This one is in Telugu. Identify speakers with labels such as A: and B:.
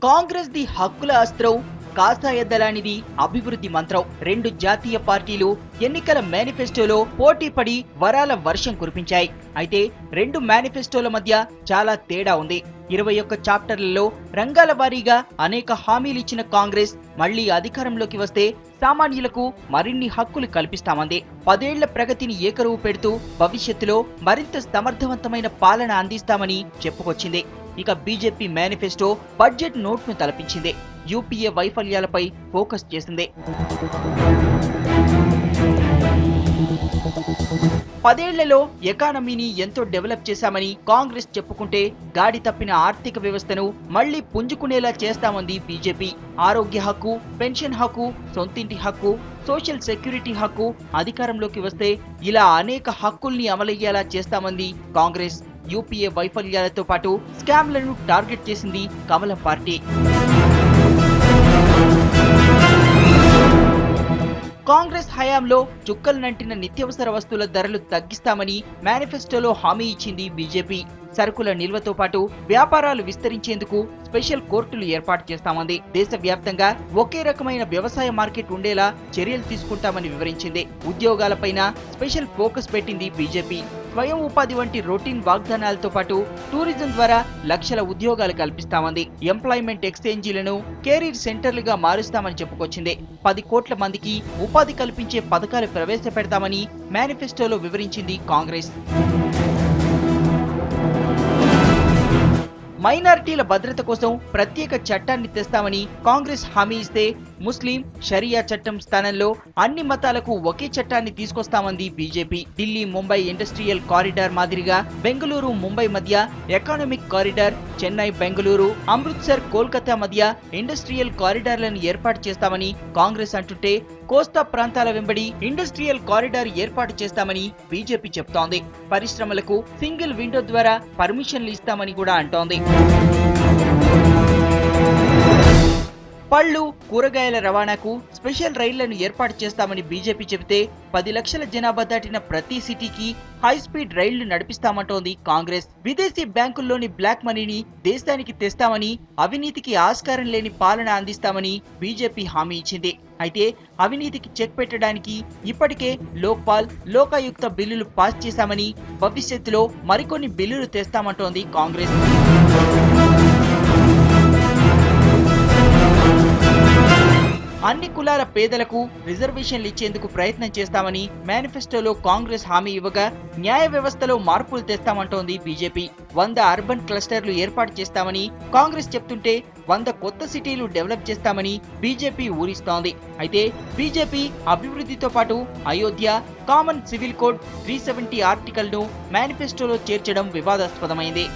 A: కాంగ్రెస్ ది హక్కుల అస్త్రం, కాషాయ దళానిది అభివృద్ధి మంత్రం. రెండు జాతీయ పార్టీలు ఎన్నికల మేనిఫెస్టోలో పోటీ పడి వరాల వర్షం కురిపించాయి. అయితే రెండు మేనిఫెస్టోల మధ్య చాలా తేడా ఉంది. 21 చాప్టర్లలో రంగాల వారీగా అనేక హామీలు ఇచ్చిన కాంగ్రెస్ మళ్లీ అధికారంలోకి వస్తే సామాన్యులకు మరిన్ని హక్కులు కల్పిస్తామంది. 10 ఏళ్ల ప్రగతిని ఏకరువు పెడుతూ భవిష్యత్తులో మరింత సమర్థవంతమైన పాలన అందిస్తామని చెప్పుకొచ్చింది. ఇక బీజేపీ మేనిఫెస్టో బడ్జెట్ నోట్ను తలపించింది. యూపీఏ వైఫల్యాలపై ఫోకస్ చేసింది. 10 ఏళ్లలో ఎకానమీని ఎంతో డెవలప్ చేశామని కాంగ్రెస్ చెప్పుకుంటే, గాడి తప్పిన ఆర్థిక వ్యవస్థను మళ్లీ పుంజుకునేలా చేస్తామంది బీజేపీ. ఆరోగ్య హక్కు, పెన్షన్ హక్కు, సొంతింటి హక్కు, సోషల్ సెక్యూరిటీ హక్కు అధికారంలోకి వస్తే ఇలా అనేక హక్కుల్ని అమలయ్యేలా చేస్తామంది కాంగ్రెస్. యూపీఏ వైఫల్యాలతో పాటు స్కామ్లను టార్గెట్ చేసింది కమలం పార్టీ. కాంగ్రెస్ హయాంలో చుక్కలనంటిన నిత్యావసర వస్తువుల ధరలు తగ్గిస్తామని మేనిఫెస్టోలో హామీ ఇచ్చింది బీజేపీ. సరుకుల నిల్వతో పాటు వ్యాపారాలు విస్తరించేందుకు స్పెషల్ కోర్టులు ఏర్పాటు చేస్తామంది. దేశవ్యాప్తంగా ఒకే రకమైన వ్యవసాయ మార్కెట్ ఉండేలా చర్యలు తీసుకుంటామని వివరించింది. ఉద్యోగాలపైన స్పెషల్ ఫోకస్ పెట్టింది బీజేపీ. స్వయం ఉపాధి వంటి రొటీన్ వాగ్దానాలతో పాటు టూరిజం ద్వారా లక్షల ఉద్యోగాలు కల్పిస్తామంది. ఎంప్లాయ్మెంట్ ఎక్స్చేంజీలను కెరీర్ సెంటర్లుగా మారుస్తామని చెప్పుకొచ్చింది. 10 కోట్ల మందికి ఉపాధి కల్పించే పథకాలు ప్రవేశపెడతామని మేనిఫెస్టోలో వివరించింది కాంగ్రెస్. మైనారిటీల భద్రత కోసం ప్రత్యేక చట్టాన్ని తెస్తామని కాంగ్రెస్ హామీ ఇస్తే, ముస్లిం షరియా చట్టం స్థానంలో అన్ని మతాలకు ఒకే చట్టాన్ని తీసుకొస్తామంది BJP. Delhi Mumbai industrial corridor మాదిరిగా బెంగళూరు ముంబై మధ్య ఎకానమిక్ కారిడార్, చెన్నై బెంగళూరు, అమృత్సర్ కోల్కతా మధ్య ఇండస్ట్రియల్ కారిడార్లను ఏర్పాటు చేస్తామని కాంగ్రెస్ అంటుంటే, కోస్తా ప్రాంతాల వెంబడి ఇండస్ట్రియల్ కారిడార్ ఏర్పాటు చేస్తామని బీజేపీ చెప్తోంది. పరిశ్రమలకు సింగిల్ విండో ద్వారా పర్మిషన్లు ఇస్తామని కూడా అంటోంది. పళ్ళు, కూరగాయల రవాణాకు స్పెషల్ రైళ్లను ఏర్పాటు చేస్తామని బీజేపీ చెబితే, 10 లక్షల జనాభా దాటిన ప్రతి సిటీకి హై స్పీడ్ రైళ్లు నడిపిస్తామంటోంది కాంగ్రెస్. విదేశీ బ్యాంకుల్లోని బ్లాక్ మనీని దేశానికి తెస్తామని, అవినీతికి ఆస్కారం లేని పాలన అందిస్తామని బీజేపీ హామీ ఇచ్చింది. అయితే అవినీతికి చెక్ పెట్టడానికి ఇప్పటికే లోక్పాల్, లోకాయుక్త బిల్లులు పాస్ చేశామని, భవిష్యత్తులో మరికొన్ని బిల్లులు తెస్తామంటోంది కాంగ్రెస్. అన్ని కులాల పేదలకు రిజర్వేషన్లు ఇచ్చేందుకు ప్రయత్నం చేస్తామని మేనిఫెస్టోలో కాంగ్రెస్ హామీ ఇవ్వగా, న్యాయ వ్యవస్థలో మార్పులు తెస్తామంటోంది బీజేపీ. 100 అర్బన్ క్లస్టర్లు ఏర్పాటు చేస్తామని కాంగ్రెస్ చెప్తుంటే, 100 కొత్త సిటీలు డెవలప్ చేస్తామని బీజేపీ ఊరిస్తోంది. అయితే బీజేపీ అభివృద్ధితో పాటు అయోధ్య, కామన్ సివిల్ కోడ్ 370 ఆర్టికల్ను మేనిఫెస్టోలో చేర్చడం వివాదాస్పదమైంది.